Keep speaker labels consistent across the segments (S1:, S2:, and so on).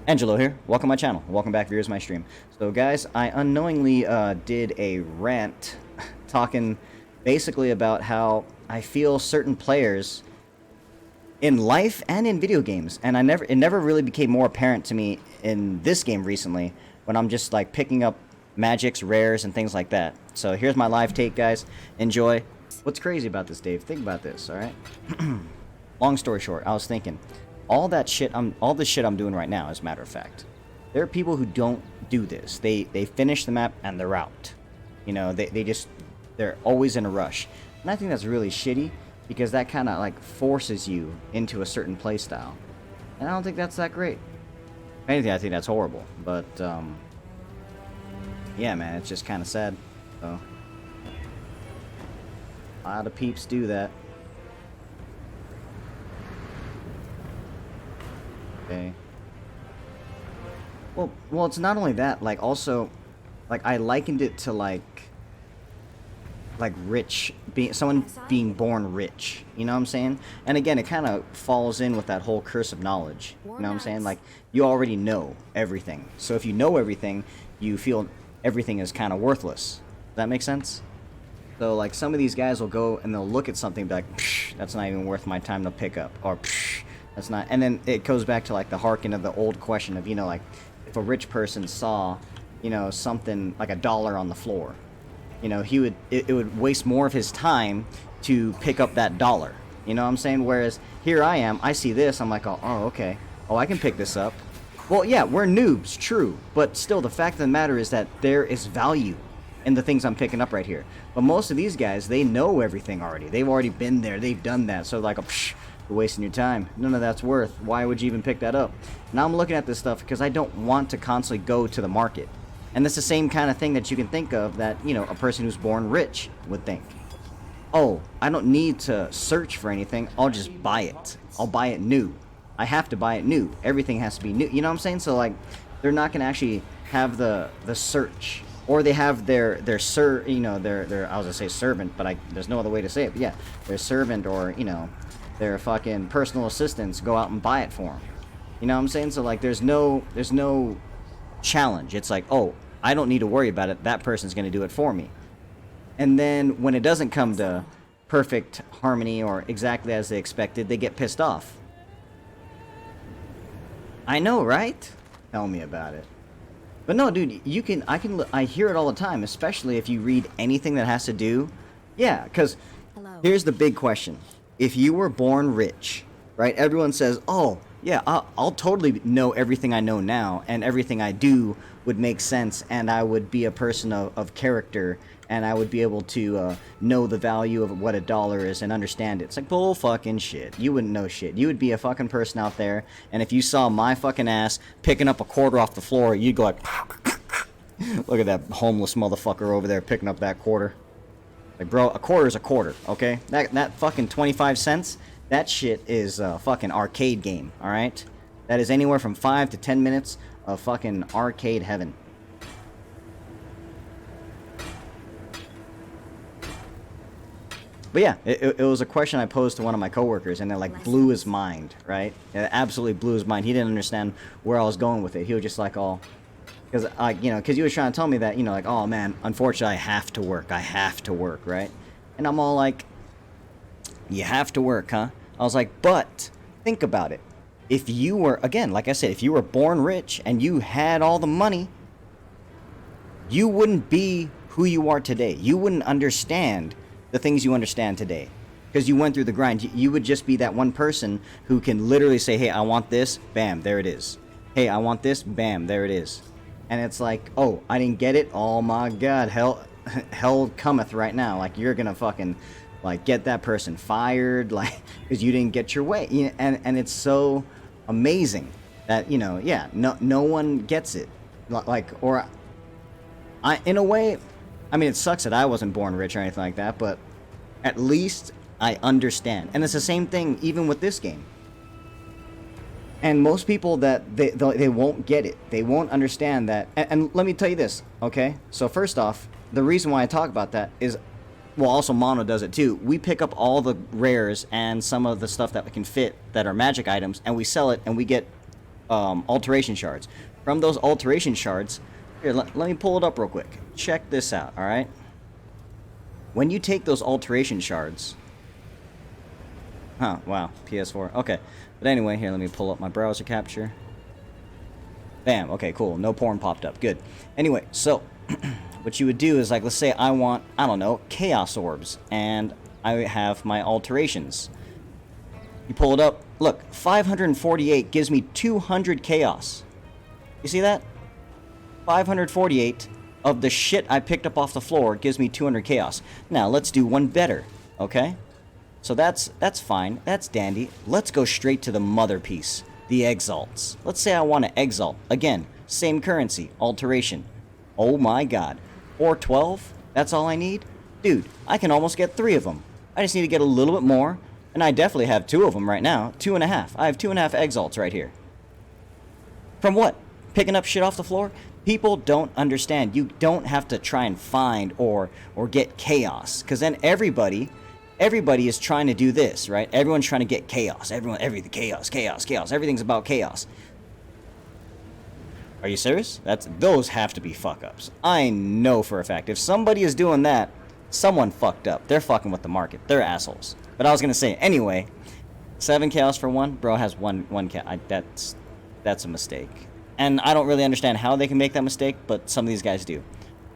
S1: Angelo here. Welcome to my channel. Welcome back, viewers, to my stream. So, guys, I unknowingly did a rant talking basically about how I feel certain players in life and in video games, and it never really became more apparent to me in this game recently when I'm just like picking up magics, rares, and things like that. So here's my live take, guys. Enjoy. What's crazy about this, Dave? Think about this, all right? Long story short, I was thinking. All this shit I'm doing right now, as a matter of fact, there are people who don't do this. They finish the map and they're out. You know, they're always in a rush. And I think that's really shitty because that kind of like forces you into a certain play style. And I don't think that's that great. If anything, I think that's horrible. But yeah, man, it's just kind of sad. So a lot of peeps do that. Okay. Well, it's not only that. Like, also, like I likened it to like rich, someone being born rich. You know what I'm saying? And again, it kind of falls in with that whole curse of knowledge. You know what I'm saying? Like, you already know everything. So if you know everything, you feel everything is kind of worthless. Does that make sense? So like some of these guys will go and they'll look at something and be like, psh, that's not even worth my time to pick up, or psh, that's not. And then it goes back to like the harken of the old question of, you know, like if a rich person saw, you know, something like $1 on the floor, you know, it would waste more of his time to pick up that dollar. You know what I'm saying? Whereas here I am, I see this, I'm like, oh, okay, oh, I can pick this up. Well, yeah, we're noobs, true, but still, the fact of the matter is that there is value in the things I'm picking up right here. But most of these guys, they know everything already. They've already been there. They've done that. So like, psh, you're wasting your time. None of that's worth. Why would you even pick that up? Now I'm looking at this stuff because I don't want to constantly go to the market. And that's the same kind of thing that you can think of that, you know, a person who's born rich would think. Oh, I don't need to search for anything. I'll just buy it. I'll buy it new. I have to buy it new. Everything has to be new. You know what I'm saying? So like, they're not going to actually have the search. Or they have their I was gonna say servant, but there's no other way to say it. But yeah, their servant or, you know, their fucking personal assistants go out and buy it for them. You know what I'm saying? So like, there's no challenge. It's like, oh, I don't need to worry about it. That person's gonna do it for me. And then when it doesn't come to perfect harmony or exactly as they expected, they get pissed off. I know, right? Tell me about it. But no, dude, I hear it all the time, especially if you read anything that has to do, yeah, because here's the big question. If you were born rich, right, everyone says, oh, yeah, I'll totally know everything I know now, and everything I do would make sense, and I would be a person of character, and I would be able to know the value of what $1 is and understand it. It's like bull fucking shit. You wouldn't know shit. You would be a fucking person out there, and if you saw my fucking ass picking up a quarter off the floor, you'd go like, look at that homeless motherfucker over there picking up that quarter. Like, bro, a quarter is a quarter, okay? That fucking 25 cents, that shit is a fucking arcade game, alright? That is anywhere from 5 to 10 minutes of fucking arcade heaven. But yeah, it was a question I posed to one of my coworkers, and it like blew his mind, right? It absolutely blew his mind. He didn't understand where I was going with it. He was just like, oh, because he was trying to tell me that, you know, like, oh man, unfortunately I have to work, right? And I'm all like, you have to work, huh? I was like, but think about it. If you were, again, like I said, if you were born rich and you had all the money, you wouldn't be who you are today. You wouldn't understand the things you understand today because you went through the grind. You would just be that one person who can literally say, hey, I want this, bam, there it is. Hey, I want this, bam, there it is. And it's like, oh, I didn't get it, oh my god, hell cometh right now. Like, you're gonna fucking like get that person fired, like, because you didn't get your way. You know, and it's so amazing that, you know, yeah, no one gets it. Like, or in a way, I mean, it sucks that I wasn't born rich or anything like that, but at least I understand. And it's the same thing even with this game. And most people that they won't get it. They won't understand that. And let me tell you this, okay? So first off, the reason why I talk about that is, well, also Mono does it too. We pick up all the rares and some of the stuff that we can fit that are magic items, and we sell it, and we get alteration shards. From those alteration shards, here, let me pull it up real quick. Check this out, alright? When you take those alteration shards... Huh, wow, PS4, okay. But anyway, here, let me pull up my browser capture. Bam, okay, cool, no porn popped up, good. Anyway, so, what you would do is, like, let's say I want, I don't know, chaos orbs, and I have my alterations. You pull it up, look, 548 gives me 200 chaos. You see that? 548 of the shit I picked up off the floor gives me 200 chaos. Now, let's do one better, okay? So that's fine, that's dandy. Let's go straight to the mother piece, the exalts. Let's say I want to exalt. Again, same currency, alteration. Oh my god. 412? That's all I need? Dude, I can almost get 3 of them. I just need to get a little bit more, and I definitely have 2 of them right now. 2.5. I have 2.5 exalts right here. From what? Picking up shit off the floor? People don't understand. You don't have to try and find or get chaos, because then everybody is trying to do this, right? Everyone's trying to get chaos. Everything chaos. Everything's about chaos. Are you serious? Those have to be fuck-ups. I know for a fact. If somebody is doing that, someone fucked up. They're fucking with the market. They're assholes. But I was gonna say, anyway, 7 chaos for 1. Bro has one chaos. That's a mistake. And I don't really understand how they can make that mistake, but some of these guys do.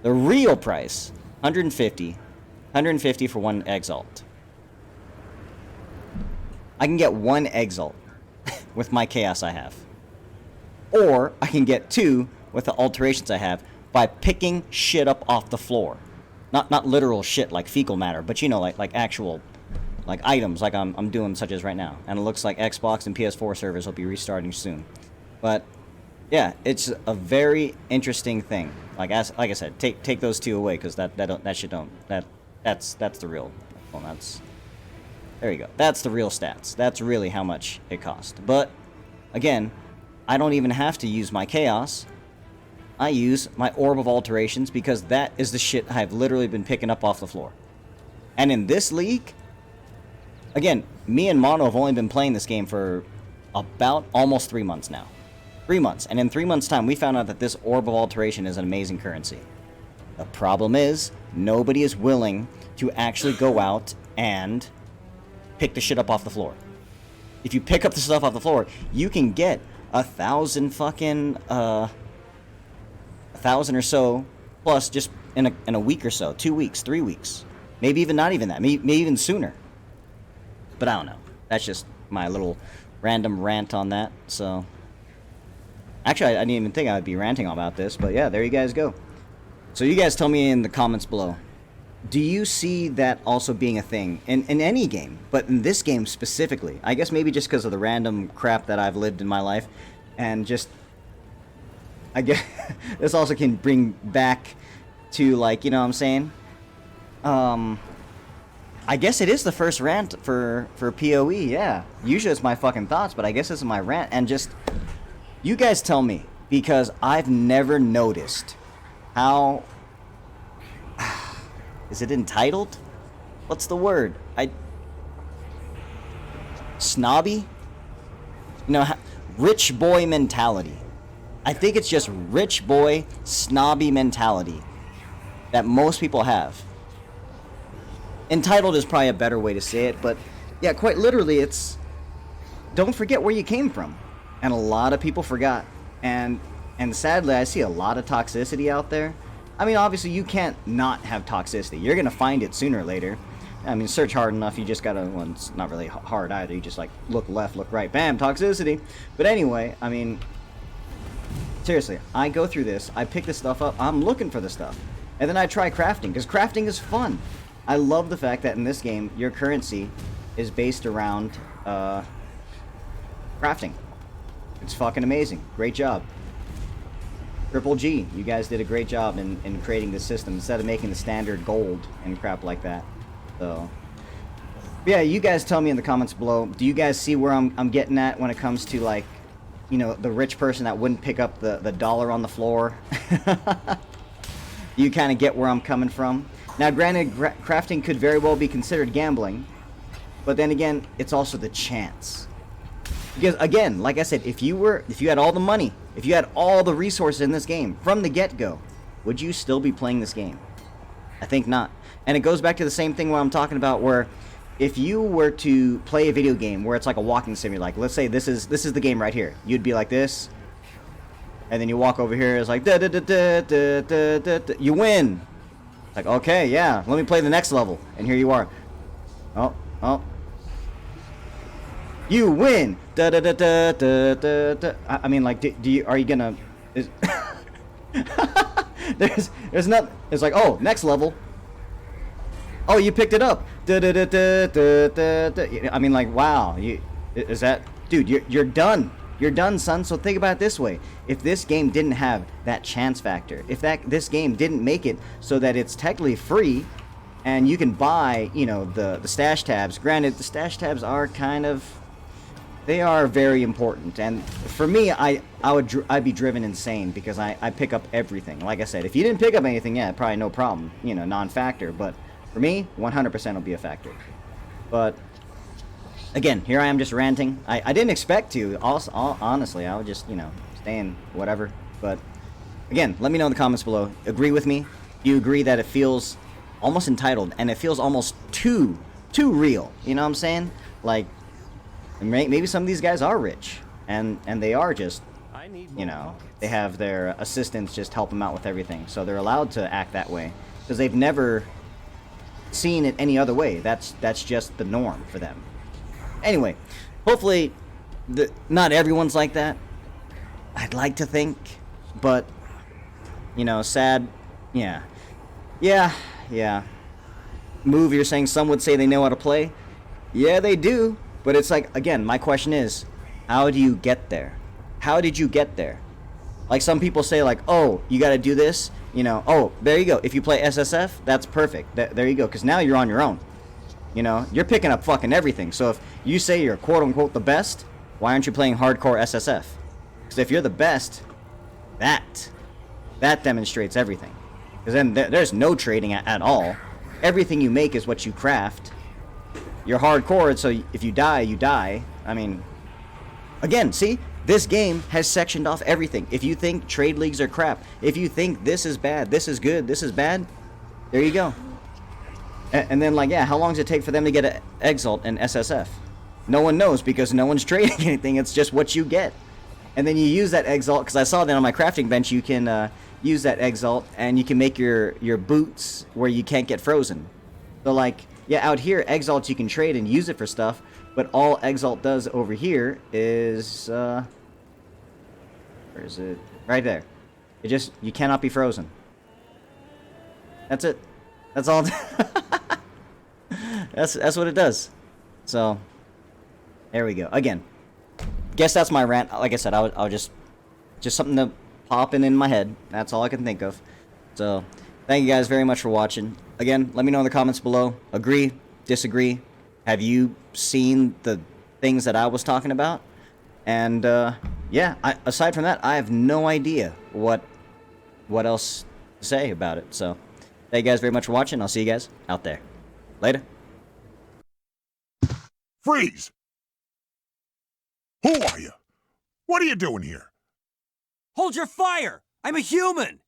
S1: The real price, 150. 150 for 1 exalt. I can get 1 exalt with my chaos I have. Or I can get 2 with the alterations I have by picking shit up off the floor. Not literal shit like fecal matter, but you know, like actual like items like I'm doing such as right now. And it looks like Xbox and PS4 servers will be restarting soon. But yeah, it's a very interesting thing. Like I said, take those 2 away, because that's the real. Well, there you go. That's the real stats. That's really how much it cost. But again, I don't even have to use my chaos. I use my orb of alterations, because that is the shit I've literally been picking up off the floor. And in this league, again, me and Mono have only been playing this game for about almost 3 months now. 3 months. And in 3 months' time, we found out that this orb of alteration is an amazing currency. The problem is, nobody is willing to actually go out and pick the shit up off the floor. If you pick up the stuff off the floor, you can get 1,000 fucking, 1,000 or so, plus just in a week or so, 2 weeks, 3 weeks. Maybe even not even that, maybe even sooner. But I don't know. That's just my little random rant on that, so... Actually, I didn't even think I would be ranting about this, but yeah, there you guys go. So you guys tell me in the comments below, do you see that also being a thing in any game, but in this game specifically? I guess maybe just because of the random crap that I've lived in my life, and just, I guess, this also can bring back to, like, you know what I'm saying? I guess it is the first rant for PoE, yeah. Usually it's my fucking thoughts, but I guess this is my rant, and just... You guys tell me, because I've never noticed how... Is it entitled? What's the word? Snobby? No, rich boy mentality. I think it's just rich boy, snobby mentality that most people have. Entitled is probably a better way to say it, but yeah, quite literally, it's... Don't forget where you came from. And a lot of people forgot, and sadly I see a lot of toxicity out there. I mean, obviously you can't not have toxicity. You're gonna find it sooner or later. I mean, search hard enough, you just gotta, well, it's not really hard either, you just like look left, look right, bam, toxicity. But anyway, I mean, seriously, I go through this, I pick this stuff up, I'm looking for the stuff, and then I try crafting, because crafting is fun. I love the fact that in this game, your currency is based around crafting. It's fucking amazing. Great job. Triple G, you guys did a great job in creating the system instead of making the standard gold and crap like that. So, yeah, you guys tell me in the comments below, do you guys see where I'm getting at when it comes to, like, you know, the rich person that wouldn't pick up the dollar on the floor? You kind of get where I'm coming from? Now, granted, crafting could very well be considered gambling, but then again, it's also the chance. Because again, like I said, if you had all the money, if you had all the resources in this game from the get-go, would you still be playing this game? I think not. And it goes back to the same thing what I'm talking about, where if you were to play a video game where it's like a walking simulator, like let's say this is the game right here, you'd be like this, and then you walk over here, it's like da da da da da da da, da. You win. It's like, okay, yeah, let me play the next level, and here you are. Oh. You win. Da da da da da da da. I mean, like, are you gonna? There's not. It's like, oh, next level. Oh, you picked it up. Da da da da da da da. I mean, like, wow. Is that, dude? You're done. You're done, son. So think about it this way: if this game didn't have that chance factor, if this game didn't make it so that it's technically free, and you can buy, the stash tabs. Granted, the stash tabs are they are very important, and for me, I'd be driven insane because I pick up everything. Like I said, if you didn't pick up anything, yeah, probably no problem, non-factor. But for me, 100% will be a factor. But again, here I am just ranting. I didn't expect to. Also, honestly, I would just stay in whatever. But again, let me know in the comments below. Agree with me? Do you agree that it feels almost entitled and it feels almost too real? You know what I'm saying? Like, maybe some of these guys are rich, and they are just, they have their assistants just help them out with everything, so they're allowed to act that way because they've never seen it any other way. That's just the norm for them. Anyway, hopefully, not everyone's like that. I'd like to think, but sad. Yeah. Move, you're saying some would say they know how to play. Yeah, they do. But it's like, again, my question is, how do you get there? How did you get there? Like, some people say, like, oh, you got to do this, oh, there you go. If you play SSF, that's perfect. There you go, because now you're on your own. You're picking up fucking everything. So if you say you're quote-unquote the best, why aren't you playing hardcore SSF? Because if you're the best, that demonstrates everything. Because then there's no trading at all. Everything you make is what you craft. You're hardcore, so if you die, you die. I mean, again, see? This game has sectioned off everything. If you think trade leagues are crap, if you think this is bad, this is good, this is bad, there you go. And then, like, yeah, how long does it take for them to get an Exalt and SSF? No one knows because no one's trading anything. It's just what you get. And then you use that Exalt, because I saw that on my crafting bench, you can use that Exalt, and you can make your boots where you can't get frozen. So, like, yeah, out here, Exalt you can trade and use it for stuff, but all Exalt does over here is, where is it? Right there. You cannot be frozen. That's it. That's all. That's what it does. So, there we go. Again, guess that's my rant. Like I said, I'll just something to pop in my head. That's all I can think of. So, thank you guys very much for watching. Again, let me know in the comments below. Agree, disagree. Have you seen the things that I was talking about? And yeah, aside from that, I have no idea what else to say about it. So, thank you guys very much for watching. I'll see you guys out there. Later.
S2: Freeze! Who are you? What are you doing here?
S3: Hold your fire! I'm a human!